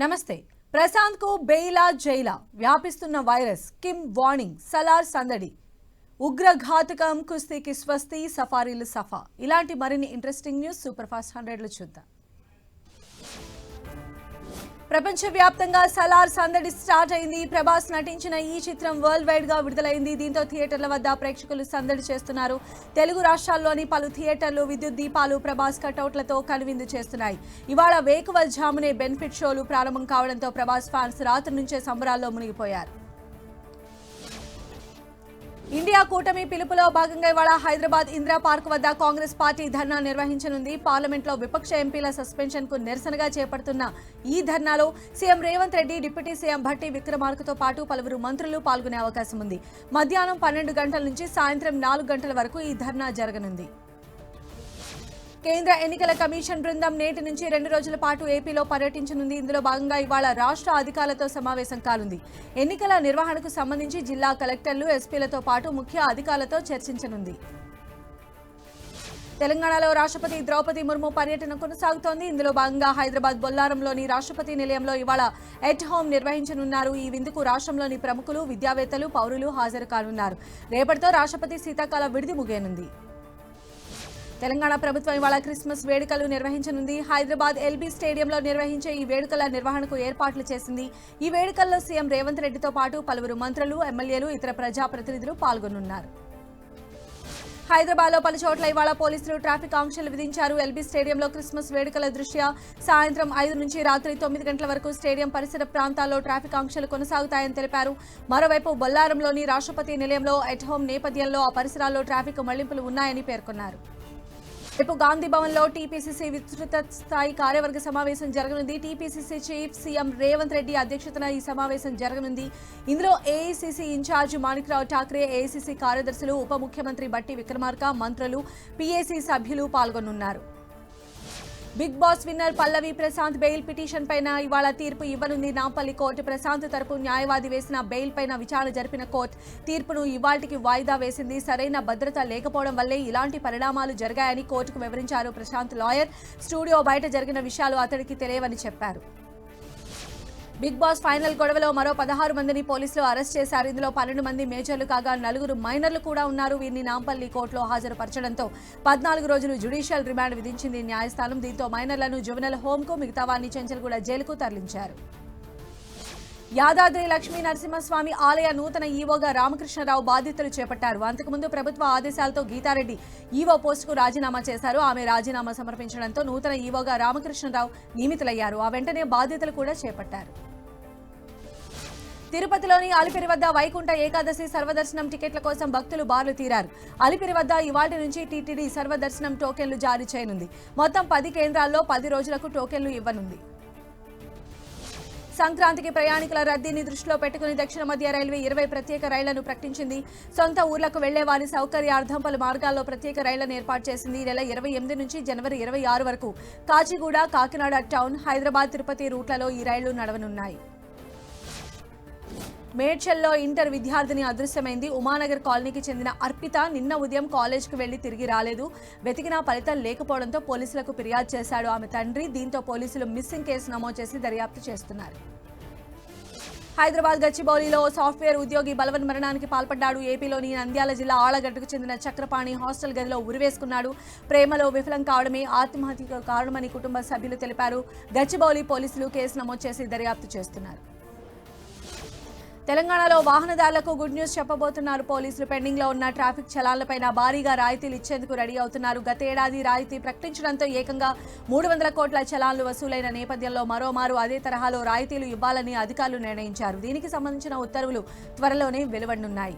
నమస్తే. ప్రశాంత్ కు బెయిలా జైలా వ్యాపిస్తున్న virus, Kim warning, Salaar సందడి, ఉగ్రఘాతకం, కుస్తీకి స్వస్తి, సఫారీలు సఫా. ఇలాంటి మరిన్ని ఇంట్రెస్టింగ్ న్యూస్ సూపర్ ఫాస్ట్ 100లో చూద్దాం. ప్రపంచవ్యాప్తంగా సలార్ సందడి స్టార్ట్ అయింది. ప్రభాస్ నటించిన ఈ చిత్రం వరల్డ్ వైడ్ గా విడుదలైంది. దీంతో థియేటర్ల వద్ద ప్రేక్షకులు సందడి చేస్తున్నారు. తెలుగు రాష్ట్రాల్లోని పలు థియేటర్లు విద్యుత్ దీపాలు, ప్రభాస్ కటౌట్లతో కనువిందు చేస్తున్నాయి. ఇవాళ వేకువజామునే బెనిఫిట్ షోలు ప్రారంభం కావడంతో ప్రభాస్ ఫ్యాన్స్ రాత్రి నుంచే సంబరాల్లో మునిగిపోయారు. ఇండియా కూటమి పిలుపులో భాగంగా ఇవాళ హైదరాబాద్ ఇందిరా పార్క్ వద్ద కాంగ్రెస్ పార్టీ ధర్నా నిర్వహించనుంది. పార్లమెంట్లో విపక్ష ఎంపీల సస్పెన్షన్ కు నిరసనగా చేపడుతున్న ఈ ధర్నాలో CM Revanth Reddy, deputy CM Bhatti విక్రమార్కతో పాటు పలువురు మంత్రులు పాల్గొనే అవకాశం ఉంది. మధ్యాహ్నం 12 గంటల నుంచి సాయంత్రం 4 గంటల వరకు ఈ ధర్నా జరగనుంది. కేంద్ర ఎన్నికల కమిషన్ బృందం నేటి నుంచి 2 రోజుల పాటు ఏపీలో పర్యటించనుంది. ఇందులో భాగంగా ఇవాళ రాష్ట్ర అధికారులతో సమావేశం కానుంది. ఎన్నికల నిర్వహణకు సంబంధించి జిల్లా కలెక్టర్లు, ఎస్పీలతో పాటు ముఖ్య అధికారులతో చర్చించనుంది. తెలంగాణలో రాష్ట్రపతి ద్రౌపది ముర్ము పర్యటన కొనసాగుతోంది. ఇందులో భాగంగా హైదరాబాద్ బొల్లారంలోని రాష్ట్రపతి నిలయంలో ఇవాళ ఎట్ హోమ్ నిర్వహించనున్నారు. ఈ విందుకు రాష్ట్రంలోని ప్రముఖులు, విద్యావేత్తలు, పౌరులు హాజరు కానున్నారు. రేపటితో రాష్ట్రపతి శీతాకాల విడిది ముగియనుంది. తెలంగాణ ప్రభుత్వం ఇవాళ క్రిస్మస్ వేడుకలు నిర్వహించనుంది. హైదరాబాద్ ఎల్బీ స్టేడియంలో నిర్వహించే ఈ వేడుకల నిర్వహణకు ఏర్పాట్లు చేసింది. ఈ వేడుకల్లో సీఎం రేవంత్ రెడ్డితో పాటు పలువురు మంత్రులు, ఎమ్మెల్యేలు, ఇతర ప్రజాప్రతినిధులు పాల్గొనున్నారు. హైదరాబాద్లో పలు చోట్ల ఇవాళ పోలీసులు ట్రాఫిక్ ఆంక్షలు విధించారు. ఎల్బీ స్టేడియంలో క్రిస్మస్ వేడుకల దృష్ట్యా సాయంత్రం 5 నుంచి రాత్రి 9 గంటల వరకు స్టేడియం పరిసర ప్రాంతాల్లో ట్రాఫిక్ ఆంక్షలు కొనసాగుతాయని తెలిపారు. మరోవైపు బొల్లారంలోని రాష్ట్రపతి నిలయంలో ఎట్ హోమ్ నేపథ్యంలో ఆ పరిసరాల్లో ట్రాఫిక్ మళ్లింపులు ఉన్నాయని పేర్కొన్నారు. రేపు గాంధీ భవన్ లో టీపీసీసీ విస్తృత స్థాయి కార్యవర్గ సమావేశం జరగనుంది. TPCC chief CM Revanth Reddy అధ్యక్షతన ఈ సమావేశం జరగనుంది. ఇందులో AICC in-charge Manikrao Thakre, AICC కార్యదర్శులు, ఉప ముఖ్యమంత్రి భట్టి విక్రమార్క, మంత్రులు, పీఏసీ సభ్యులు పాల్గొనున్నారు. Bigg Boss winner Pallavi Prashanth bail petition పైన ఇవాళ తీర్పు ఇవ్వనుంది నాంపల్లి కోర్టు. ప్రశాంత్ తరపు న్యాయవాది వేసిన బెయిల్ పైన విచారణ జరిపిన కోర్టు తీర్పును ఇవాళ్టికి వాయిదా వేసింది. సరైన భద్రత లేకపోవడం వల్లే ఇలాంటి పరిణామాలు జరిగాయని కోర్టుకు వివరించారు ప్రశాంత్ లాయర్. స్టూడియో బయట జరిగిన విషయాలు అతడికి తెలియవని చెప్పారు. బిగ్ బాస్ ఫైనల్ గొడవలో మరో 16 మందిని పోలీసులు అరెస్ట్ చేశారు. ఇందులో 12 మంది మేజర్లు కాగా 4 మైనర్లు కూడా ఉన్నారు. వీరిని నాంపల్లి కోర్టులో హాజరుపరచడంతో 14 రోజులు జ్యుడిషియల్ రిమాండ్ విధించింది న్యాయస్థానం. దీంతో మైనర్లను జువెనల్ హోంకు, మిగతా వారిని చెంచల్గూడ జైలుకు తరలించారు. యాదాద్రి లక్ష్మీ నరసింహస్వామి ఆలయ నూతన ఈవోగా రామకృష్ణరావు బాధ్యతలు చేపట్టారు. అంతకుముందు ప్రభుత్వ ఆదేశాలతో గీతారెడ్డి ఈవో పోస్టుకు రాజీనామా చేశారు. ఆమె రాజీనామా సమర్పించడంతో నూతన ఈవోగా రామకృష్ణరావు నియమితులయ్యారు. ఆ వెంటనే బాధ్యతలు కూడా చేపట్టారు. తిరుపతిలోని అలిపిరి వద్ద వైకుంఠ ఏకాదశి సర్వదర్శనం టికెట్ల కోసం భక్తులు బారులు తీరారు. అలిపిరి వద్ద ఇవాళ్టి నుంచి టీటీడీ సర్వదర్శనం టోకెన్లు జారీ చేయనుంది. మొత్తం 10 కేంద్రాల్లో 10 రోజులకు టోకెన్లు ఇవ్వనుంది. సంక్రాంతికి ప్రయాణికుల రద్దీని దృష్టిలో పెట్టుకుని దక్షిణ మధ్య రైల్వే 20 ప్రత్యేక రైళ్లను ప్రకటించింది. సొంత ఊర్లకు వెళ్లే వారి సౌకర్యార్థం పలు మార్గాల్లో ప్రత్యేక రైళ్లను ఏర్పాటు చేసింది. ఈ నెల 28 నుంచి జనవరి 26 వరకు కాచిగూడ, కాకినాడ టౌన్, హైదరాబాద్, తిరుపతి రూట్లలో ఈ రైళ్లు నడవనున్నాయి. మేడ్చల్లో ఇంటర్ విద్యార్థిని అదృశ్యమైంది. ఉమానగర్ కాలనీకి చెందిన అర్పిత నిన్న ఉదయం కాలేజ్కు వెళ్లి తిరిగి రాలేదు. వెతికినా ఫలితం లేకపోవడంతో పోలీసులకు ఫిర్యాదు చేశాడు ఆమె తండ్రి. దీంతో పోలీసులు మిస్సింగ్ కేసు నమోదు చేసి దర్యాప్తు చేస్తున్నారు. హైదరాబాద్ గచ్చిబౌలిలో సాఫ్ట్వేర్ ఉద్యోగి బలవన్మరణానికి పాల్పడ్డాడు. ఏపీలోని నంద్యాల జిల్లా ఆళ్లగడ్డకు చెందిన చక్రపాణి హాస్టల్ గదిలో ఉరివేసుకున్నాడు. ప్రేమలో విఫలం కావడమే ఆత్మహత్యకు కారణమని కుటుంబ సభ్యులు తెలిపారు. గచ్చిబౌలి పోలీసులు కేసు నమోదు చేసి దర్యాప్తు చేస్తున్నారు. తెలంగాణలో వాహనదారులకు గుడ్ న్యూస్ చెప్పబోతున్నారు పోలీసులు. పెండింగ్ లో ఉన్న ట్రాఫిక్ చలాన్లపైన భారీగా రాయితీలు ఇచ్చేందుకు రెడీ అవుతున్నారు. గతేడాది రాయితీ ప్రకటించడంతో ఏకంగా 300 కోట్ల చలాన్లు వసూలైన నేపథ్యంలో మరోమారు అదే తరహాలో రాయితీలు ఇవ్వాలని అధికారులు నిర్ణయించారు. దీనికి సంబంధించిన ఉత్తర్వులు త్వరలోనే వెలువడనున్నాయి.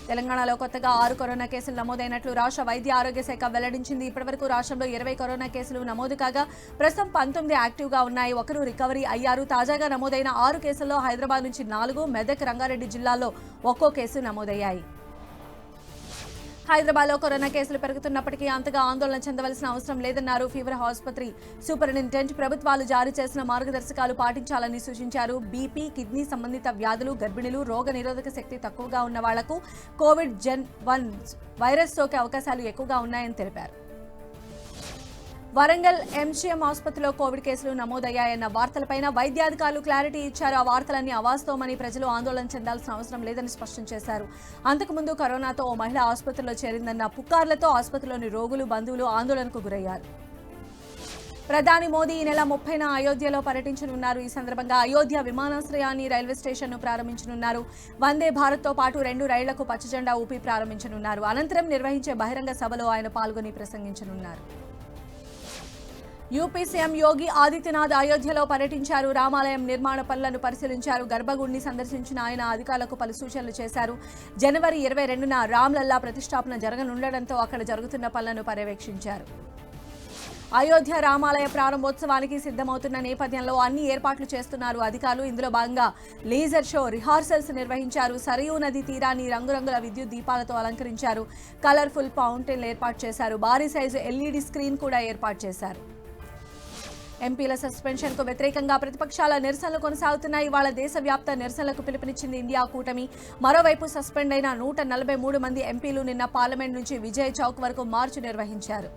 తెలంగాణలో కొత్తగా 6 కరోనా కేసులు నమోదైనట్లు రాష్ట్ర వైద్య ఆరోగ్య శాఖ వెల్లడించింది. ఇప్పటివరకు రాష్ట్రంలో 20 కరోనా కేసులు నమోదు కాగా ప్రస్తుతం 19 యాక్టివ్గా ఉన్నాయి. 1 రికవరీ అయ్యారు. తాజాగా నమోదైన 6 కేసుల్లో హైదరాబాద్ నుంచి 4, మెదక్, రంగారెడ్డి జిల్లాల్లో ఒక్కో కేసు నమోదయ్యాయి. హైదరాబాద్లో కరోనా కేసులు పెరుగుతున్నప్పటికీ అంతగా ఆందోళన చెందవలసిన అవసరం లేదన్నారు ఫీవర్ ఆసుపత్రి సూపరింటెండెంట్. ప్రభుత్వాలు జారీ చేసిన మార్గదర్శకాలు పాటించాలని సూచించారు. బీపీ, కిడ్నీ సంబంధిత వ్యాధులు, గర్భిణులు, రోగ నిరోధక శక్తి తక్కువగా ఉన్న వాళ్లకు కోవిడ్ జెన్ 1 వైరస్ సోకే అవకాశాలు ఎక్కువగా ఉన్నాయని తెలిపారు. వరంగల్ ఎంజీఎం ఆసుపత్రిలో కోవిడ్ కేసులు నమోదయ్యాయన్న వార్తలపైన వైద్యాధికారులు క్లారిటీ ఇచ్చారు. ఆ వార్తలన్నీ అవాస్తవమని ప్రజలు ఆందోళన చెందాల్సిన అవసరం లేదని స్పష్టం చేశారు. అంతకుముందు కరోనాతో ఓ మహిళ ఆసుపత్రిలో చేరిందన్న పుకార్లతో ఆసుపత్రిలోని రోగులు, బంధువులు ఆందోళనకు గురయ్యారు. ప్రధాని మోదీ ఈ నెల 30న అయోధ్యలో పర్యటించనున్నారు. ఈ సందర్భంగా అయోధ్య విమానాశ్రయాన్ని, రైల్వే స్టేషన్ను ప్రారంభించనున్నారు. వందే భారత్తో పాటు 2 రైళ్లకు పచ్చజెండా ఊపి ప్రారంభించనున్నారు. అనంతరం నిర్వహించే బహిరంగ సభలో ఆయన పాల్గొని ప్రసంగించనున్నారు. యూపీ సీఎం యోగి ఆదిత్యనాథ్ అయోధ్యలో పర్యటించారు. రామాలయం నిర్మాణ పనులను పరిశీలించారు. గర్భగుడిని సందర్శించిన ఆయన అధికారులకు పలు సూచనలు చేశారు. జనవరి 22న రామ్లల్లా ప్రతిష్టాపన జరగనుండటంతో అక్కడ జరుగుతున్న పనులను పర్యవేక్షించారు. అయోధ్య రామాలయ ప్రారంభోత్సవానికి సిద్ధమవుతున్న నేపథ్యంలో అన్ని ఏర్పాట్లు చేస్తున్నారు అధికారులు. ఇందులో భాగంగా లేజర్ షో, రిహార్సల్స్ నిర్వహించారు. సరయూ నది తీరాన్ని రంగురంగుల విద్యుత్ దీపాలతో అలంకరించారు. కలర్ఫుల్ ఫౌంటైన్లు ఏర్పాటు చేశారు. భారీ సైజు ఎల్ఈడి స్క్రీన్ కూడా ఏర్పాటు చేశారు. ఎంపీల సస్పెన్షన్కు వ్యతిరేకంగా ప్రతిపక్షాల నిరసనలు కొనసాగుతున్నాయి. ఇవాళ దేశవ్యాప్త నిరసనలకు పిలుపునిచ్చింది ఇండియా కూటమి. మరోవైపు సస్పెండ్ అయిన 143 మంది ఎంపీలు నిన్న పార్లమెంట్ నుంచి విజయ్ చౌక్ వరకు మార్చు నిర్వహించారు.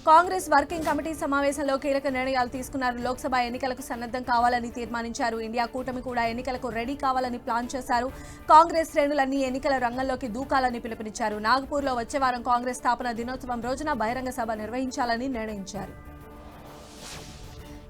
కాంగ్రెస్ వర్కింగ్ కమిటీ సమావేశంలో కీలక నిర్ణయాలు తీసుకున్నారు. లోక్సభ ఎన్నికలకు సన్నద్ధం కావాలని తీర్మానించారు. ఇండియా కూటమి కూడా ఎన్నికలకు రెడీ కావాలని ప్లాన్ చేశారు. కాంగ్రెస్ శ్రేణులన్నీ ఎన్నికల రంగంలోకి దూకాలని పిలుపునిచ్చారు. నాగపూర్లో వచ్చే వారం కాంగ్రెస్ స్థాపన దినోత్సవం రోజున బహిరంగ సభ నిర్వహించాలని నిర్ణయించారు.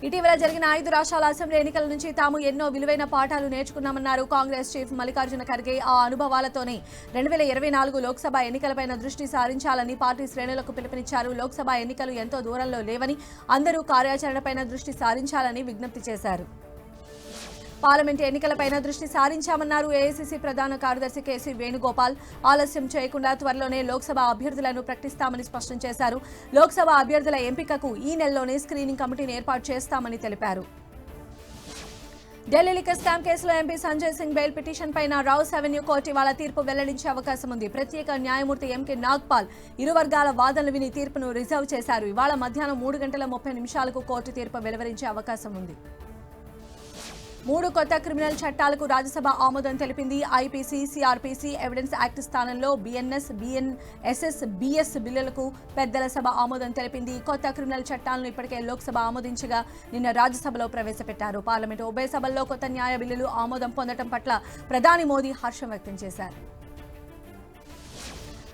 ఇటీవల జరిగిన 5 రాష్ట్రాల అసెంబ్లీ ఎన్నికల నుంచి తాము ఎన్నో విలువైన పాఠాలు నేర్చుకున్నామన్నారు కాంగ్రెస్ చీఫ్ మల్లికార్జున ఖర్గే. ఆ అనుభవాలతోనే 2024 లోక్సభ ఎన్నికలపైన దృష్టి సారించాలని పార్టీ శ్రేణులకు పిలుపునిచ్చారు. లోక్సభ ఎన్నికలు ఎంతో దూరంలో లేవని, అందరూ కార్యాచరణపైన దృష్టి సారించాలని విజ్ఞప్తి చేశారు. పార్లమెంటు ఎన్నికలపైన దృష్టి సారించామన్నారు ఏఐసీసీ ప్రధాన కార్యదర్శి కేసీ వేణుగోపాల్. ఆలస్యం చేయకుండా త్వరలోనే లోక్సభ అభ్యర్థులను ప్రకటిస్తామని స్పష్టం చేశారు. లోక్సభ అభ్యర్థుల ఎంపికకు ఈ నెలలోనే స్క్రీనింగ్ కమిటీని ఏర్పాటు చేస్తామని తెలిపారు. ఢిల్లీ లిక్కర్ స్కామ్ కేసులో MP Sanjay Singh bail petition పైన రౌస్ అవెన్యూ కోర్టు ఇవాళ తీర్పు వెల్లడించే అవకాశం ఉంది. ప్రత్యేక న్యాయమూర్తి ఎంకే నాగ్పాల్ ఇరు వర్గాల వాదనలు విని తీర్పును రిజర్వ్ చేశారు. ఇవాళ మధ్యాహ్నం 3:30 కోర్టు తీర్పు వెలువరించే అవకాశం ఉంది. 3 కొత్త క్రిమినల్ చట్టాలకు రాజ్యసభ ఆమోదం తెలిపింది. ఐపీసీ, సిఆర్పీసీ, ఎవిడెన్స్ యాక్ట్ స్థానంలో బిఎన్ఎస్, బిఎన్ఎస్ఎస్, బిఎస్ బిల్లులకు పెద్దల సభ ఆమోదం తెలిపింది. కొత్త క్రిమినల్ చట్టాలను ఇప్పటికే లోక్సభ ఆమోదించగా నిన్న రాజ్యసభలో ప్రవేశపెట్టారు. పార్లమెంటు ఉభయ సభల్లో కొత్త న్యాయ బిల్లులు ఆమోదం పొందడం పట్ల ప్రధాని మోదీ హర్షం వ్యక్తం చేశారు.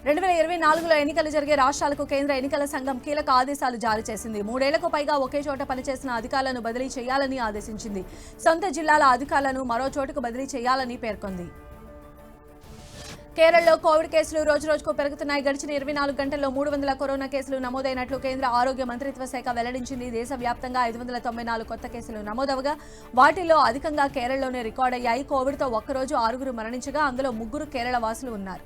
2024లో ఎన్నికలు జరిగే రాష్ట్రాలకు కేంద్ర ఎన్నికల సంఘం కీలక ఆదేశాలు జారీ చేసింది. 3 ఏళ్లకు పైగా ఒకే చోట పనిచేసిన అధికారులను బదిలీ చేయాలని ఆదేశించింది. సొంత జిల్లాల అధికారులను మరో చోటుకు బదిలీ చేయాలని పేర్కొంది. కేరళలో కోవిడ్ కేసులు రోజురోజుకు పెరుగుతున్నాయి. గడిచిన 24 గంటల్లో 300 కరోనా కేసులు నమోదైనట్లు కేంద్ర ఆరోగ్య మంత్రిత్వ శాఖ వెల్లడించింది. దేశవ్యాప్తంగా 594 కొత్త కేసులు నమోదవగా వాటిల్లో అధికంగా కేరళలోనే రికార్డయ్యాయి. కోవిడ్తో ఒక్కరోజు 6 మరణించగా అందులో 3 కేరళ వాసులు ఉన్నారు.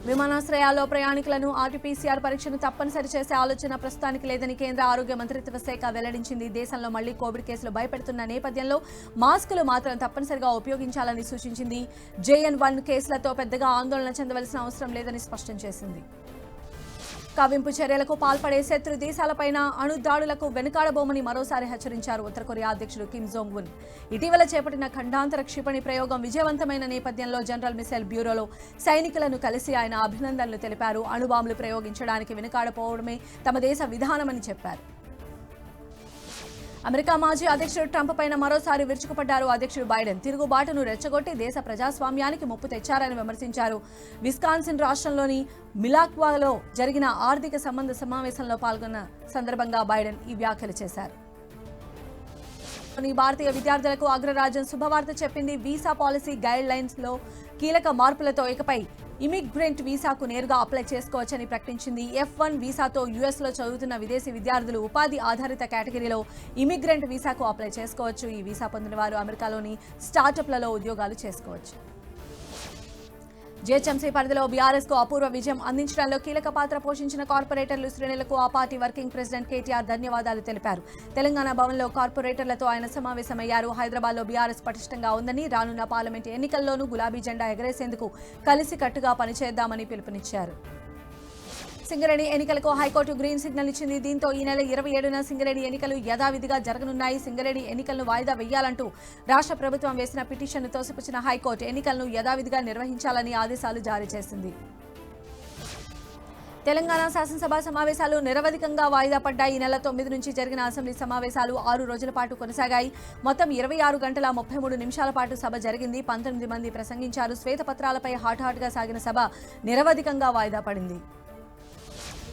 విమానాశ్రయాల్లో ప్రయాణికులను ఆర్టీపీసీఆర్ పరీక్షను తప్పనిసరి చేసే ఆలోచన ప్రస్తుతానికి లేదని కేంద్ర ఆరోగ్య మంత్రిత్వ శాఖ వెల్లడించింది. దేశంలో మళ్లీ కోవిడ్ కేసులు భయపెడుతున్న నేపథ్యంలో మాస్కులు మాత్రం తప్పనిసరిగా ఉపయోగించాలని సూచించింది. JN1 కేసులతో పెద్దగా ఆందోళన చెందవలసిన అవసరం లేదని స్పష్టం చేసింది. కవ్వింపు చర్యలకు పాల్పడే శత్రు దేశాలపైన అణు దాడులకు వెనుకాడబోమని మరోసారి హెచ్చరించారు ఉత్తర కొరియా అధ్యక్షుడు కిమ్ జోంగ్ ఉన్. ఇటీవల చేపట్టిన ఖండాంతర క్షిపణి ప్రయోగం విజయవంతమైన నేపథ్యంలో జనరల్ మిసైల్ బ్యూరోలో సైనికులను కలిసి ఆయన అభినందనలు తెలిపారు. అణుబాంబులు ప్రయోగించడానికి వెనుకాడపోవడమే తమ దేశ విధానమని చెప్పారు. అమెరికా మాజీ అధ్యక్షుడు ట్రంప్ పైన మరోసారి విరుచుకుపడ్డారు అధ్యక్షుడు బైడెన్. తిరుగుబాటును రెచ్చగొట్టి దేశ ప్రజాస్వామ్యానికి ముప్పు తెచ్చారని విమర్శించారు. విస్కాన్సిన్ రాష్ట్రంలోని మిలాక్వాలో జరిగిన ఆర్థిక సంబంధ సమావేశంలో పాల్గొన్న సందర్భంగా బైడెన్ ఈ వ్యాఖ్యలు చేశారు. భారతీయ విద్యార్థులకు అగ్రరాజ్యం శుభవార్త చెప్పింది. వీసా పాలసీ గైడ్ లైన్స్ లో కీలక మార్పులతో ఇకపై ఇమిగ్రెంట్ వీసాకు నేరుగా అప్లై చేసుకోవచ్చని ప్రకటించింది. F1 వీసాతో యుఎస్లో చదువుతున్న విదేశీ విద్యార్థులు ఉపాధి ఆధారిత కేటగిరీలో ఇమిగ్రెంట్ వీసాకు అప్లై చేసుకోవచ్చు. ఈ వీసా పొందిన వారు అమెరికాలోని స్టార్టప్లలో ఉద్యోగాలు చేసుకోవచ్చు. జీహెచ్ఎంసీ పరిధిలో బీఆర్ఎస్ కు అపూర్వ విజయం అందించడంలో కీలక పాత్ర పోషించిన కార్పొరేటర్లు శ్రేణులకు ఆ పార్టీ వర్కింగ్ ప్రెసిడెంట్ కేటీఆర్ ధన్యవాదాలు తెలిపారు. తెలంగాణ భవన్లో కార్పొరేటర్లతో ఆయన సమావేశమయ్యారు. హైదరాబాద్లో బీఆర్ఎస్ పటిష్టంగా ఉందని, రానున్న పార్లమెంటు ఎన్నికల్లోనూ గులాబీ జెండా ఎగరేసేందుకు కలిసికట్టుగా పనిచేద్దామని పిలుపునిచ్చారు. సింగరేణి ఎన్నికలకు హైకోర్టు గ్రీన్ సిగ్నల్ ఇచ్చింది. దీంతో ఈ నెల 27న సింగరేణి ఎన్నికలు యథావిధిగా జరగనున్నాయి. సింగరేణి ఎన్నికలను వాయిదా వేయాలంటూ రాష్ట్ర ప్రభుత్వం వేసిన పిటిషన్ను తోసిపుచ్చిన హైకోర్టు ఎన్నికలను యథావిధిగా నిర్వహించాలని ఆదేశాలు జారీ చేసింది. తెలంగాణ శాసనసభ సమావేశాలు నిరవధికంగా వాయిదా పడ్డాయి. ఈ నెల 9 నుంచి జరిగిన అసెంబ్లీ సమావేశాలు 6 రోజుల పాటు కొనసాగాయి. మొత్తం 26 గంటల 33 నిమిషాల పాటు సభ జరిగింది. 19 మంది ప్రసంగించారు. శ్వేతపత్రాలపై హాట్గా సాగిన సభ నిరవధికంగా వాయిదా పడింది.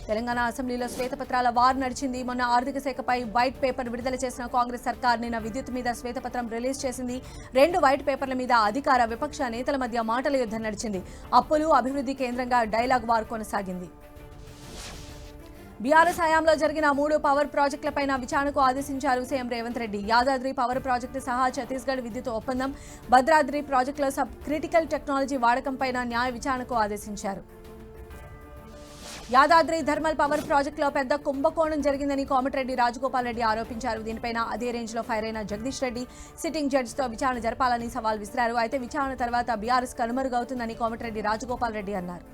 తెలంగాణ అసెంబ్లీలో శ్వేతపత్రాల వార్ నడిచింది. మొన్న ఆర్థిక శాఖపై వైట్ పేపర్ విడుదల చేసిన కాంగ్రెస్ సర్కార్ నిన్న విద్యుత్ మీద శ్వేతపత్రం రిలీజ్ చేసింది. 2 వైట్ పేపర్ల మీద అధికార విపక్ష నేతల మధ్య మాటల యుద్ధం నడిచింది. అప్పులు, అభివృద్ధి కేంద్రంగా డైలాగ్ వార్ కొనసాగింది. బీఆర్ఎస్ హయాంలో జరిగిన 3 పవర్ ప్రాజెక్టులపైన విచారణకు ఆదేశించారు CM Revanth Reddy. Yadadri power project సహా ఛత్తీస్గఢ్ విద్యుత్ ఒప్పందం, భద్రాద్రి ప్రాజెక్టులో సబ్ క్రిటికల్ టెక్నాలజీ వాడకంపైన న్యాయ విచారణకు ఆదేశించారు. యాదాద్రి థర్మల్ పవర్ ప్రాజెక్టులో పెద్ద కుంభకోణం జరిగిందని కోమటిరెడ్డి రాజగోపాల్ రెడ్డి ఆరోపించారు. దీనిపైన అదే రేంజ్లో ఫైర్ అయిన జగదీష్ రెడ్డి సిట్టింగ్ జడ్జితో విచారణ జరపాలని సవాల్ విసిరారు. అయితే విచారణ తర్వాత బీఆర్ఎస్ కనుమరుగవుతుందని కోమటిరెడ్డి రాజగోపాల్ రెడ్డి అన్నారు.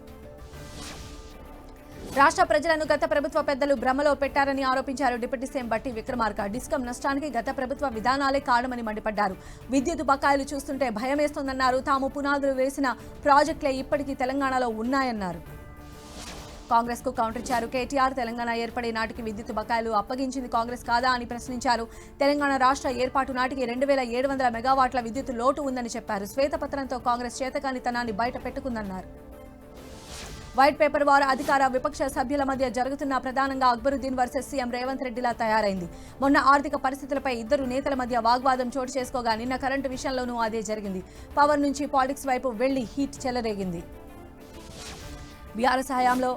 రాష్ట్ర ప్రజలను గత ప్రభుత్వ పెద్దలు భ్రమలో పెట్టారని ఆరోపించారు డిప్యూటీ సీఎం బట్టి విక్రమార్క. డిస్కమ్ నష్టానికి గత ప్రభుత్వ విధానాలే కారణమని మండిపడ్డారు. విద్యుత్ బకాయిలు చూస్తుంటే భయమేస్తోందన్నారు. తాము పునాదులు వేసిన ప్రాజెక్టులే ఇప్పటికీ తెలంగాణలో ఉన్నాయన్నారు. కాంగ్రెస్ కు కౌంటర్ ఇచ్చారు కేటీఆర్. తెలంగాణ ఏర్పడే నాటికి విద్యుత్ బకాయిలు అప్పగించింది కాంగ్రెస్ కాదా అని ప్రశ్నించారు. తెలంగాణ రాష్ట్ర ఏర్పాటు నాటికి 2700 మెగావాట్ల విద్యుత్ లోటు ఉందని చెప్పారు. శ్వేతపత్రంతో కాంగ్రెస్ చేతకానితనాన్ని బయట పెట్టుకుందన్నారు. వైట్ పేపర్ వార్ అధికార విపక్ష సభ్యుల మధ్య జరుగుతున్న ప్రధానంగా అక్బరుద్దీన్ వర్సెస్ సీఎం రేవంత్ రెడ్డిలా తయారైంది. మొన్న ఆర్థిక పరిస్థితులపై ఇద్దరు నేతల మధ్య వాగ్వాదం చోటు చేసుకోగా నిన్న కరెంటు విషయంలోనూ అదే జరిగింది. పవర్ నుంచి పాలిటిక్స్ వైపు వెళ్లి హీట్ చెలరేగింది. బీఆర్ఎస్ హయాంలో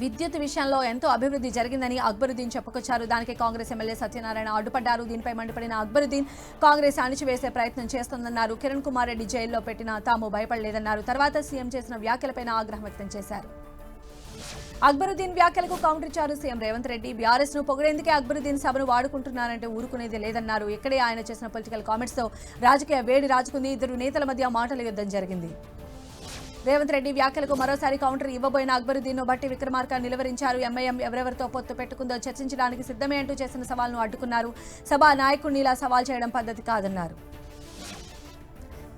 విద్యుత్ విషయంలో ఎంతో అభివృద్ధి జరిగిందని అక్బరుద్దీన్ చెప్పుకొచ్చారు. దానికి కాంగ్రెస్ ఎమ్మెల్యే సత్యనారాయణ అడ్డుపడ్డారు. దీనిపై మండిపడిన అక్బరుద్దీన్ కాంగ్రెస్ అణిచివేసే ప్రయత్నం చేస్తోందన్నారు. కిరణ్ కుమార్ రెడ్డి జైల్లో పెట్టినా తాము భయపడలేదన్నారు. తర్వాత సీఎం చేసిన వ్యాఖ్యలపై ఆగ్రహం వ్యక్తం చేశారు. అక్బరుద్దీన్ వ్యాఖ్యలకు కౌంటర్ ఇచ్చారు సీఎం రేవంత్ రెడ్డి. బీఆర్ఎస్ ను పొగిడేందుకే అక్బరుద్దీన్ సభను వాడుకుంటున్నారంటే ఊరుకునేది లేదన్నారు. ఇక్కడే ఆయన చేసిన పొలిటికల్ కామెంట్స్ తో రాజకీయ వేడి రాజుకుంది. ఇద్దరు నేతల మధ్య మాటల యుద్ధం జరిగింది. రేవంత్ రెడ్డి వ్యాఖ్యలకు మరోసారి కౌంటర్ ఇవ్వబోయిన అక్బరుద్దీన్ ను బట్టి విక్రమార్క నిలువరించారు. ఎంఐఎం ఎవరెవరితో పొత్తు పెట్టుకుందో చర్చించడానికి సిద్ధమే అంటూ చేసిన సవాల్ను అడ్డుకున్నారు. సభా నాయకుడిని ఇలా సవాల్ చేయడం పద్ధతి కాదన్నారు.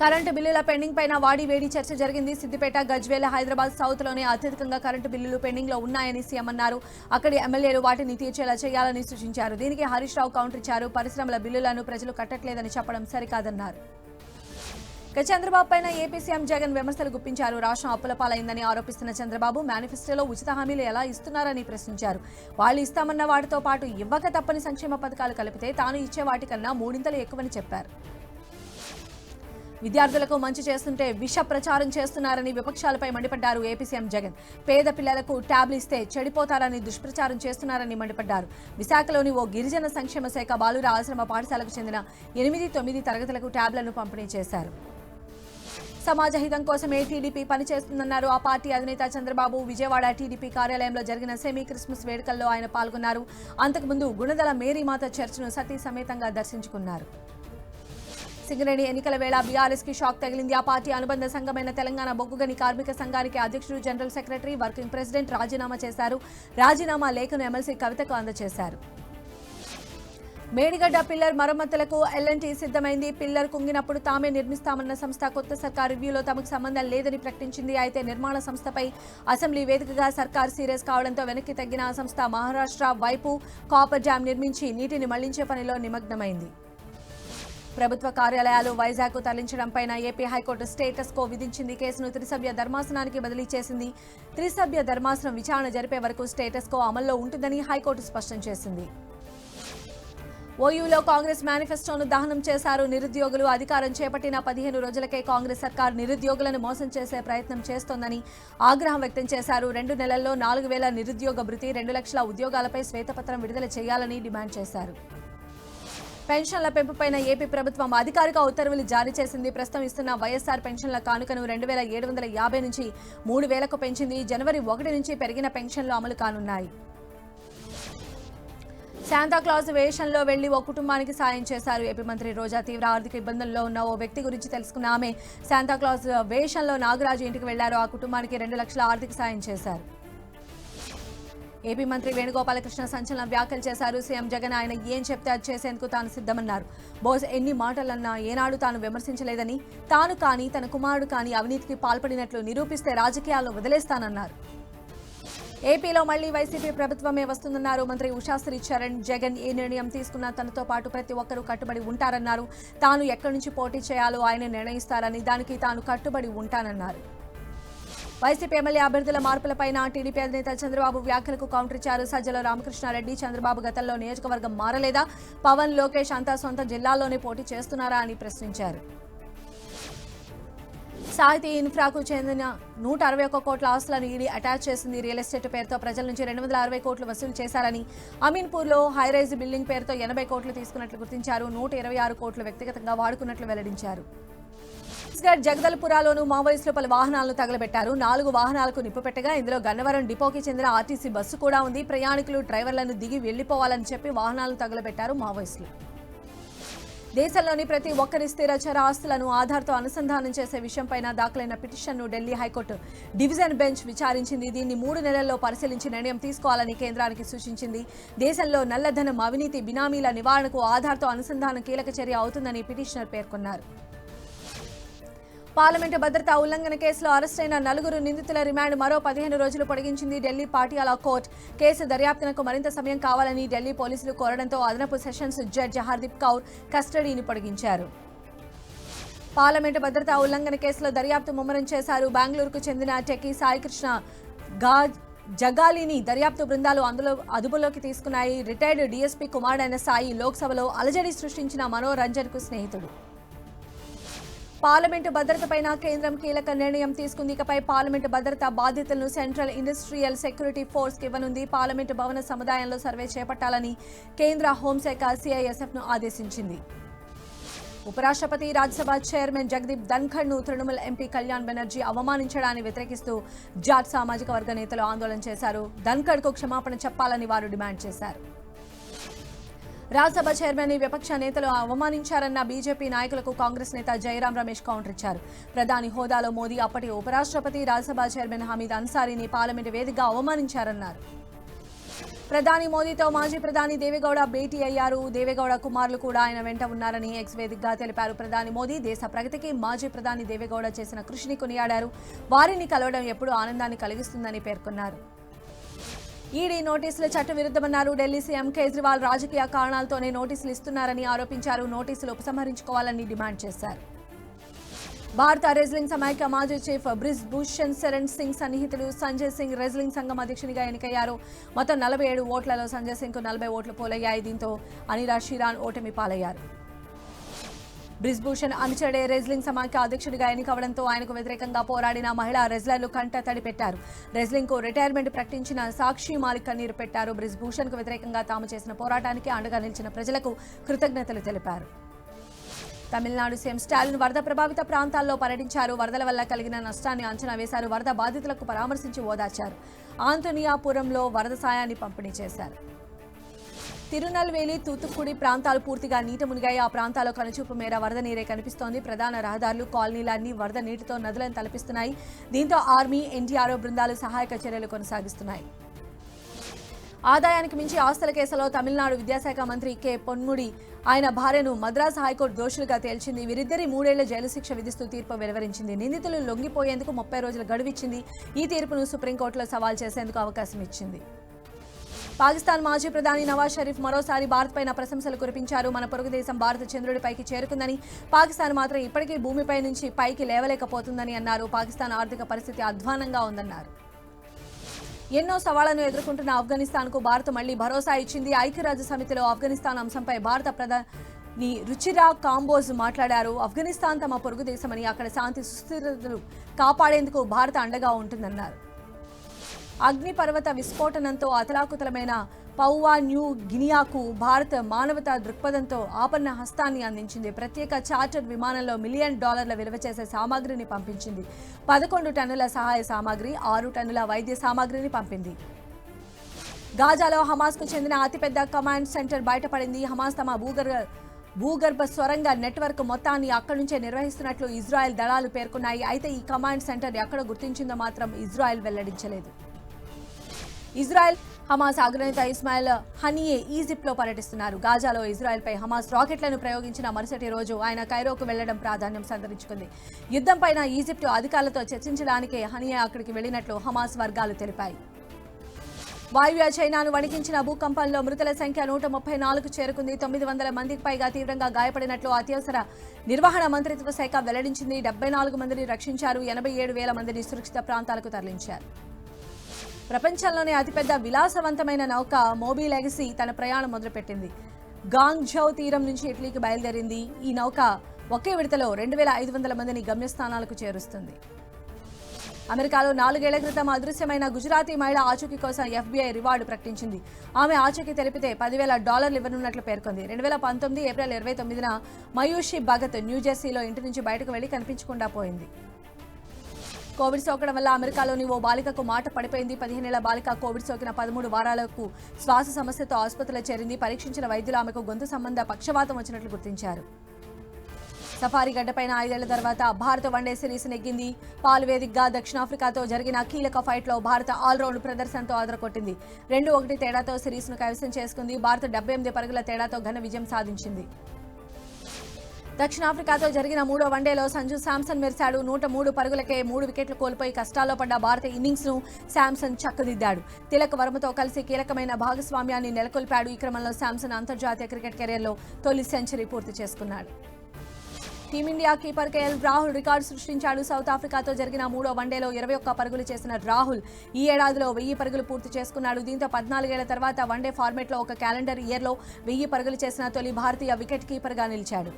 కరెంటు బిల్లుల పెండింగ్ పైన వాడి వేడి చర్చ జరిగింది. సిద్దిపేట, గజ్వేల్, హైదరాబాద్ సౌత్ లోనే అత్యధికంగా కరెంటు బిల్లులు పెండింగ్ లో ఉన్నాయని సీఎం అన్నారు. అక్కడి ఎమ్మెల్యేలు వాటిని తీర్చేలా చేయాలని సూచించారు. దీనికి హరీష్ రావు కౌంటర్ ఇచ్చారు. పరిశ్రమల బిల్లులను ప్రజలు కట్టట్లేదని చెప్పడం సరికాదన్నారు. చంద్రబాబు పైన ఏపీ సీఎం జగన్ విమర్శలు గుప్పించారు. రాష్ట్రం అప్పుల పాలైందని ఆరోపిస్తున్న చంద్రబాబు మేనిఫెస్టోలో ఉచిత హామీలు ఎలా ఇస్తున్నారని ప్రశ్నించారు. వాళ్ళు ఇస్తామన్న వాటితో పాటు ఇవ్వక తప్పని సంక్షేమ పథకాలు కలిపితే తాను ఇచ్చే వాటికన్నా 3 ఎక్కువని చెప్పారు. విద్యార్థులకు మంచి చేస్తుంటే విష ప్రచారం చేస్తున్నారని విపక్షాలపై మండిపడ్డారు ఏపీ సీఎం జగన్. పేద పిల్లలకు ట్యాబ్లు ఇస్తే చెడిపోతారని దుష్ప్రచారం చేస్తున్నారని మండిపడ్డారు. విశాఖలోని ఓ గిరిజన సంక్షేమ శాఖ బాలుర ఆశ్రమ పాఠశాలకు చెందిన 8, 9 తరగతులకు ట్యాబ్లను పంపిణీ చేశారు. సమాజ హితం కోసమే టీడీపీ పనిచేస్తుందన్నారు. ఆ పార్టీ అధినేత చంద్రబాబు విజయవాడ టీడీపీ కార్యాలయంలో జరిగిన సెమీ క్రిస్మస్ వేడుకల్లో ఆయన పాల్గొన్నారు. అంతకుముందు గుణదల మేరీమాత చర్చ్ను సతీ సమేతంగా దర్శించుకున్నారు. సింగరేణి ఎన్నికల వేళ బీఆర్ఎస్ కి షాక్ తగిలింది. ఆ పార్టీ అనుబంధ సంఘమైన తెలంగాణ బొగ్గుగని కార్మిక సంఘానికి అధ్యక్షుడు, జనరల్ సెక్రటరీ, వర్కింగ్ ప్రెసిడెంట్ రాజీనామా చేశారు. రాజీనామా లేఖను ఎమ్మెల్సీ కవితకు అందజేశారు. మేడిగడ్డ పిల్లర్ మరమ్మతులకు ఎల్ఎన్టీ సిద్ధమైంది. పిల్లర్ కుంగినప్పుడు తామే నిర్మిస్తామన్న సంస్థ కొత్త సర్కార్ రివ్యూలో తమకు సంబంధం లేదని ప్రకటించింది. అయితే నిర్మాణ సంస్థపై అసెంబ్లీ వేదికగా సర్కార్ సీరియస్ కావడంతో వెనక్కి తగ్గిన ఆ సంస్థ మహారాష్ట్ర వైపు కాపర్ డ్యాం నిర్మించి నీటిని మళ్లించే పనిలో నిమగ్నమైంది. ప్రభుత్వ కార్యాలయాలు వైజాగ్కు తరలించడంపై ఏపీ హైకోర్టు స్టేటస్ కో విధించింది. కేసును త్రిసభ్య ధర్మాసనానికి బదిలీ చేసింది. త్రిసభ్య ధర్మాసనం విచారణ జరిపే వరకు స్టేటస్ కో అమల్లో ఉంటుందని హైకోర్టు స్పష్టం చేసింది. ఓయూలో కాంగ్రెస్ మేనిఫెస్టోను దహనం చేశారు నిరుద్యోగులు. అధికారం చేపట్టిన 15 రోజులకే కాంగ్రెస్ సర్కార్ నిరుద్యోగులను మోసం చేసే ప్రయత్నం చేస్తోందని ఆగ్రహం వ్యక్తం చేశారు. 2 నెలల్లో 4000 నిరుద్యోగ భృతి, 2 లక్షల ఉద్యోగాలపై శ్వేతపత్రం విడుదల చేయాలని డిమాండ్ చేశారు. పెన్షన్ల పెంపుపైన ఏపీ ప్రభుత్వం అధికారిక ఉత్తర్వులు జారీ చేసింది. ప్రస్తుతం ఇస్తున్న వైఎస్ఆర్ పెన్షన్ల కానుకను 2750 నుంచి 3000కు పెంచింది. జనవరి 1 నుంచి పెరిగిన పెన్షన్లు అమలు కానున్నాయి. శాంతాక్లాజ్ వేషంలో వెళ్లి ఓ కుటుంబానికి సాయం చేశారు ఏపీ మంత్రి రోజా. తీవ్ర ఆర్థిక ఇబ్బందుల్లో ఉన్న ఓ వ్యక్తి గురించి తెలుసుకున్న ఆమె శాంతాక్లాజ్ వేషంలో నాగరాజు ఇంటికి వెళ్లారు. ఆ కుటుంబానికి 2 లక్షల ఆర్థిక సాయం చేశారు. ఏపీ మంత్రి వేణుగోపాలకృష్ణ సంచలన వ్యాఖ్యలు చేశారు. సీఎం జగన్ ఆయన ఏం చెప్తే అది చేసేందుకు తాను సిద్ధమన్నారు. బోస్ ఎన్ని మాటలన్నా ఏనాడు తాను విమర్శించలేదని, తాను కానీ తన కుమారుడు కానీ అవినీతికి పాల్పడినట్లు నిరూపిస్తే రాజకీయాల్లో వదిలేస్తానన్నారు. ఏపీలో మళ్లీ వైసీపీ ప్రభుత్వమే వస్తుందన్నారు మంత్రి ఉషాశ్రీ చరణ్. జగన్ ఏ నిర్ణయం తీసుకున్నా తనతో పాటు ప్రతి ఒక్కరూ కట్టుబడి ఉంటారన్నారు. తాను ఎక్కడి నుంచి పోటీ చేయాలో ఆయన నిర్ణయిస్తారని, దానికి తాను కట్టుబడి ఉంటానన్నారు. వైసీపీ ఎమ్మెల్యే అభ్యర్థుల మార్పులపైన టీడీపీ అధినేత చంద్రబాబు వ్యాఖ్యలకు కౌంటర్ ఇచ్చారు. సజ్జల రామకృష్ణారెడ్డి, చంద్రబాబు గతంలో నియోజకవర్గం మారలేదా? పవన్, లోకేష్ అంతా సొంత జిల్లాల్లోనే పోటీ చేస్తున్నారా అని ప్రశ్నించారు. సాహితీ ఇన్ఫ్రాకు చెందిన 161 కోట్ల ఆస్తులను ఈడీ అటాచ్ చేసింది. రియల్ ఎస్టేట్ పేరుతో ప్రజల నుంచి 260 కోట్లు వసూలు చేశారని, అమీన్పూర్లో హైరైజ్ బిల్డింగ్ పేరుతో 80 కోట్లు తీసుకున్నట్లు గుర్తించారు. 126 కోట్లు వ్యక్తిగతంగా వాడుకున్నట్లు వెల్లడించారు. ఛత్తీస్గఢ్ జగదల్పురాలోనూ మావోయిస్టులు పలు వాహనాలను తగలబెట్టారు. 4 వాహనాలకు నిప్పు పెట్టగా ఇందులో గన్నవరం డిపోకి చెందిన ఆర్టీసీ బస్సు కూడా ఉంది. ప్రయాణికులు డ్రైవర్లను దిగి వెళ్లిపోవాలని చెప్పి వాహనాలను తగలబెట్టారు మావోయిస్టులు. దేశంలోని ప్రతి ఒక్కరి స్థిరచర ఆస్తులను ఆధార్తో అనుసంధానం చేసే విషయంపైన దాఖలైన పిటిషన్ను ఢిల్లీ హైకోర్టు డివిజన్ బెంచ్ విచారించింది. దీన్ని 3 నెలల్లో పరిశీలించి నిర్ణయం తీసుకోవాలని కేంద్రానికి సూచించింది. దేశంలో నల్లధనం, అవినీతి, బినామీల నివారణకు ఆధార్తో అనుసంధానం కీలక చర్య అవుతుందని పిటిషనర్ పేర్కొన్నారు. పార్లమెంటు భద్రతా ఉల్లంఘన కేసులో అరెస్టైన 4 నిందితుల రిమాండ్ మరో 15 రోజులు పొడిగించింది ఢిల్లీ పాటియాలా కోర్టు. కేసు దర్యాప్తునకు మరింత సమయం కావాలని ఢిల్లీ పోలీసులు కోరడంతో అదనపు సెషన్స్ జడ్జి హర్దీప్ కౌర్ కస్టడీని పొడిగించారు. పార్లమెంటు భద్రతా ఉల్లంఘన కేసులో దర్యాప్తు ముమ్మరం చేశారు. బెంగళూరుకు చెందిన టెకీ సాయికృష్ణ జగాలిని దర్యాప్తు బృందాలు అదుపులోకి తీసుకున్నాయి. రిటైర్డ్ డీఎస్పీ కుమారుడైన సాయి లోక్సభలో అలజడి సృష్టించిన మనోరంజన్ కు స్నేహితుడు. పార్లమెంటు భద్రతపైన కేంద్రం కీలక నిర్ణయం తీసుకుంది. ఇకపై పార్లమెంటు భద్రతా బాధ్యతలను సెంట్రల్ ఇండస్ట్రియల్ సెక్యూరిటీ ఫోర్స్ కి ఇవ్వనుంది. పార్లమెంటు భవన సముదాయంలో సర్వే చేపట్టాలని కేంద్ర హోంశాఖ సిఐఎస్ఎఫ్ ను ఆదేశించింది. ఉపరాష్ట్రపతి, రాజ్యసభ చైర్మన్ జగదీప్ ధన్ఖడ్ ను తృణమూల్ ఎంపీ కళ్యాణ్ బెనర్జీ అవమానించడాన్ని వ్యతిరేకిస్తూ జాట్ సామాజిక వర్గ నేతలు ఆందోళన చేశారు. ధన్ఖడ్ కు క్షమాపణ చెప్పాలని వారు డిమాండ్ చేశారు. రాజ్యసభ చైర్మన్ ని విపక్ష నేతలు అవమానించారన్న బీజేపీ నాయకులకు కాంగ్రెస్ నేత జయరాం రమేష్ కౌంటర్ ఇచ్చారు. ప్రధాని హోదాలో మోదీ అప్పటి ఉపరాష్ట్రపతి, రాజ్యసభ చైర్మన్ హమీద్ అన్సారీని పార్లమెంటు వేదికగా అవమానించారన్నారు. ప్రధాని మోదీతో మాజీ ప్రధాని దేవేగౌడ భేటీ అయ్యారు. దేవేగౌడ కుమారులు కూడా ఆయన వెంట ఉన్నారని ఎక్స్ వేదికగా తెలిపారు. ప్రధాని మోదీ దేశ ప్రగతికి మాజీ ప్రధాని దేవేగౌడ చేసిన కృషిని కొనియాడారు. వారిని కలవడం ఎప్పుడూ ఆనందాన్ని కలిగిస్తుందని పేర్కొన్నారు. ఈడీ నోటీసులు చట్టవిరుద్ధమన్నారు. ఢిల్లీ సీఎం కేజ్రీవాల్ రాజకీయ కారణాలతోనే నోటీసులు ఇస్తున్నారని ఆరోపించారు. నోటీసులు ఉపసంహరించుకోవాలని డిమాండ్ చేశారు. భారత రెజ్లింగ్ సమైక్య మాజీ చీఫ్ బ్రిజ్ భూషణ్ శరణ్ సింగ్ సన్నిహితుడు సంజయ్ సింగ్ రెజ్లింగ్ సంఘం అధ్యక్షునిగా ఎన్నికయ్యారు. మొత్తం 47 ఓట్లలో సంజయ్ సింగ్ కు 40 ఓట్లు పోలయ్యాయి. దీంతో అనిరా షిరాన్ ఓటమి పాలయ్యారు. బ్రిజ్భూషణ్ అనుచరుడే రెజ్లింగ్ సమాఖ్య అధ్యక్షుడిగా ఎన్నికవడంతో ఆయనకు వ్యతిరేకంగా పోరాడిన మహిళా రెజ్లర్లు కంట తడి పెట్టారు. రెజ్లింగ్ కు రిటైర్మెంట్ ప్రకటించిన సాక్షి మాలిక్ కన్నీరు పెట్టారు. బ్రిజ్భూషణ్ కు వ్యతిరేకంగా తాము చేసిన పోరాటానికి అండగా నిలిచిన ప్రజలకు కృతజ్ఞతలు తెలిపారు. తమిళనాడు సీఎం స్టాలిన్ వరద ప్రభావిత ప్రాంతాల్లో పర్యటించారు. వరదల వల్ల కలిగిన నష్టాన్ని అంచనా వేశారు. వరద బాధితులకు పరామర్శించి ఓదార్చారు. ఆంతోనియాపురంలో వరద సాయాన్ని పంపిణీ చేశారు. తిరునల్వేలి, తూతుక్కుడి ప్రాంతాలు పూర్తిగా నీట మునిగాయి. ఆ ప్రాంతాల్లో కనుచూపు మేర వరద నీరే కనిపిస్తోంది. ప్రధాన రహదారులు, కాలనీలన్నీ వరద నీటితో నదులను తలపిస్తున్నాయి. దీంతో ఆర్మీ, ఎన్డీఆర్ఎఫ్ బృందాలు సహాయక చర్యలు కొనసాగిస్తున్నాయి. ఆదాయానికి మించి ఆస్తుల కేసులో తమిళనాడు విద్యాశాఖ మంత్రి కె పొన్ముడి ఆయన భార్యను మద్రాసు హైకోర్టు దోషులుగా తేల్చింది. వీరిద్దరి 3 ఏళ్ల జైలు శిక్ష విధిస్తూ తీర్పు వెలువరించింది. నిందితులు లొంగిపోయేందుకు 30 రోజుల గడువిచ్చింది. ఈ తీర్పును సుప్రీంకోర్టులో సవాల్ చేసేందుకు అవకాశం ఇచ్చింది. పాకిస్తాన్ మాజీ ప్రధాని నవాజ్ షరీఫ్ మరోసారి భారత్పైన ప్రశంసలు కురిపించారు. మన పొరుగు దేశం భారత చంద్రుడిపైకి చేరుకుందని, పాకిస్తాన్ మాత్రం ఇప్పటికీ భూమిపై నుంచి పైకి లేవలేకపోతుందని అన్నారు. పాకిస్తాన్ ఆర్థిక పరిస్థితి అధ్వానంగా ఉందన్నారు. ఎన్నో సవాళ్లను ఎదుర్కొంటున్న ఆఫ్ఘనిస్తాన్కు భారత్ మళ్లీ భరోసా ఇచ్చింది. ఐక్యరాజ్య సమితిలో ఆఫ్ఘనిస్తాన్ అంశంపై భారత ప్రధాని రుచిరా కాంబోజ్ మాట్లాడారు. ఆఫ్ఘనిస్తాన్ తమ పొరుగు దేశమని, అక్కడ శాంతి సుస్థిరతలు కాపాడేందుకు భారత అండగా ఉంటుందన్నారు. అగ్నిపర్వత విస్ఫోటనంతో అతలాకుతలమైన పౌవా న్యూ గినియాకు భారత్ మానవతా దృక్పథంతో ఆపన్న హస్తాన్ని అందించింది. ప్రత్యేక చార్టర్డ్ విమానంలో $1 మిలియన్ విలువ చేసే సామాగ్రిని పంపించింది. 11 టన్నుల సహాయ సామాగ్రి, 6 టన్నుల వైద్య సామాగ్రిని పంపింది. గాజాలో హమాస్కు చెందిన అతిపెద్ద కమాండ్ సెంటర్ బయటపడింది. హమాస్ తమ భూగర్భ సొరంగ నెట్వర్క్ మొత్తాన్ని అక్కడి నుంచే నిర్వహిస్తున్నట్లు ఇజ్రాయెల్ దళాలు పేర్కొన్నాయి. అయితే ఈ కమాండ్ సెంటర్ ఎక్కడ గుర్తించిందో మాత్రం ఇజ్రాయెల్ వెల్లడించలేదు. ఇజ్రాయెల్ హమాస్ అగ్రనేత ఇస్మాయిల్ హనియే ఈజిప్ట్లో పర్యటిస్తున్నారు. గాజాలో ఇజ్రాయెల్పై హమాస్ రాకెట్లను ప్రయోగించిన మరుసటి రోజు ఆయన కైరోకు వెళ్లడం ప్రాధాన్యం సంతరించుకుంది. యుద్ధంపైన ఈజిప్టు అధికారులతో చర్చించడానికే హనియే అక్కడికి వెళ్లినట్లు హమాస్ వర్గాలు తెలిపాయి. వాయువ్య చైనాను వణికించిన భూకంపంలో మృతుల సంఖ్య 134కు చేరుకుంది. 900 మందికి పైగా తీవ్రంగా గాయపడినట్లు అత్యవసర నిర్వహణ మంత్రిత్వ శాఖ వెల్లడించింది. 74 మందిని రక్షించారు. 87,000 మందిని సురక్షిత ప్రాంతాలకు తరలించారు. ప్రపంచంలోనే అతిపెద్ద విలాసవంతమైన నౌక మోబీ లెగసీ తన ప్రయాణం మొదలుపెట్టింది. గాంగ్జౌ తీరం నుంచి ఇటలీకి బయలుదేరింది. ఈ నౌక ఒకే విడతలో 2,500 మందిని గమ్యస్థానాలకు చేరుస్తుంది. అమెరికాలో 4 ఏళ్ల క్రితం అదృశ్యమైన గుజరాతీ మహిళ ఆచూకీ కోసం FBI రివార్డు ప్రకటించింది. ఆమె ఆచూకీ తెలిపితే $10,000 ఇవ్వనున్నట్లు పేర్కొంది. 2019 ఏప్రిల్ 29న మయూషి భగత్ న్యూజెర్సీలో ఇంటి నుంచి బయటకు వెళ్లి కనిపించకుండా పోయింది. కోవిడ్ సోకడం వల్ల అమెరికాలోని ఓ బాలికకు మాట పడిపోయింది. 15 ఏళ్ల బాలిక కోవిడ్ సోకిన 13 వారాలకు శ్వాస సమస్యతో ఆసుపత్రిలో చేరింది. పరీక్షించిన వైద్యులు ఆమెకు గొంతు సంబంధ పక్షవాతం వచ్చినట్లు గుర్తించారు. సఫారీ గడ్డపైన 5 ఏళ్ల తర్వాత భారత వన్డే సిరీస్ నెగ్గింది. పాల్ వేదికగా దక్షిణాఫ్రికాతో జరిగిన కీలక ఫైట్లో భారత ఆల్రౌండ్ ప్రదర్శనతో అదరకొట్టింది. 2-1 తేడాతో సిరీస్ను కైవసం చేసుకుంది. భారత 78 పరుగుల తేడాతో ఘన విజయం సాధించింది. దక్షిణాఫ్రికాతో జరిగిన 3వ వన్డేలో సంజు శాంసన్ మెరిశాడు. 103 పరుగులకే 3 వికెట్లు కోల్పోయి కష్టాల్లో పడ్డ భారత ఇన్నింగ్స్ను శాంసన్ చక్కదిద్దాడు. తిలక్ వర్మతో కలిసి కీలకమైన భాగస్వామ్యాన్ని నెలకొల్పాడు. ఈ క్రమంలో శాంసన్ అంతర్జాతీయ క్రికెట్ కెరీర్లో తొలి సెంచరీ పూర్తి చేసుకున్నాడు. Team India keeper KL Rahul record సృష్టించాడు. సౌత్ ఆఫ్రికాతో జరిగిన 3వ వన్డేలో 21 పరుగులు చేసిన రాహుల్ ఈ ఏడాదిలో 1000 పరుగులు పూర్తి చేసుకున్నాడు. దీంతో 14 ఏళ్ల తర్వాత వన్డే ఫార్మేట్లో ఒక క్యాలెండర్ ఇయర్లో 1000 పరుగులు చేసిన తొలి భారతీయ వికెట్ కీపర్గా నిలిచాడు.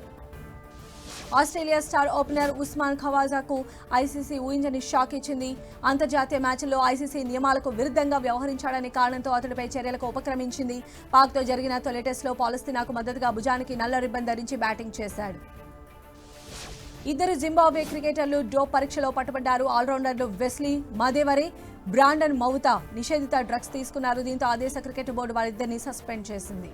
ఆస్ట్రేలియా స్టార్ ఓపెనర్ ఉస్మాన్ ఖవాజాకు ఐసీసీ ఊహించని షాక్ ఇచ్చింది. అంతర్జాతీయ మ్యాచ్ల్లో ఐసీసీ నియమాలకు విరుద్ధంగా వ్యవహరించాడనే కారణంతో అతడిపై చర్యలకు ఉపక్రమించింది. పాక్తో జరిగిన తొలి టెస్టులో పాలస్తీనాకు మద్దతుగా భుజానికి నల్ల రిబ్బన్ ధరించి బ్యాటింగ్ చేశాడు. ఇద్దరు జింబాబ్వే క్రికెటర్లు డోప్ పరీక్షలో పట్టుబడ్డారు. ఆల్రౌండర్లు వెస్లీ మదేవరే, బ్రాండన్ మౌతా నిషేధిత డ్రగ్స్ తీసుకున్నారు. దీంతో ఆ దేశ క్రికెట్ బోర్డు వారిద్దరిని సస్పెండ్ చేసింది.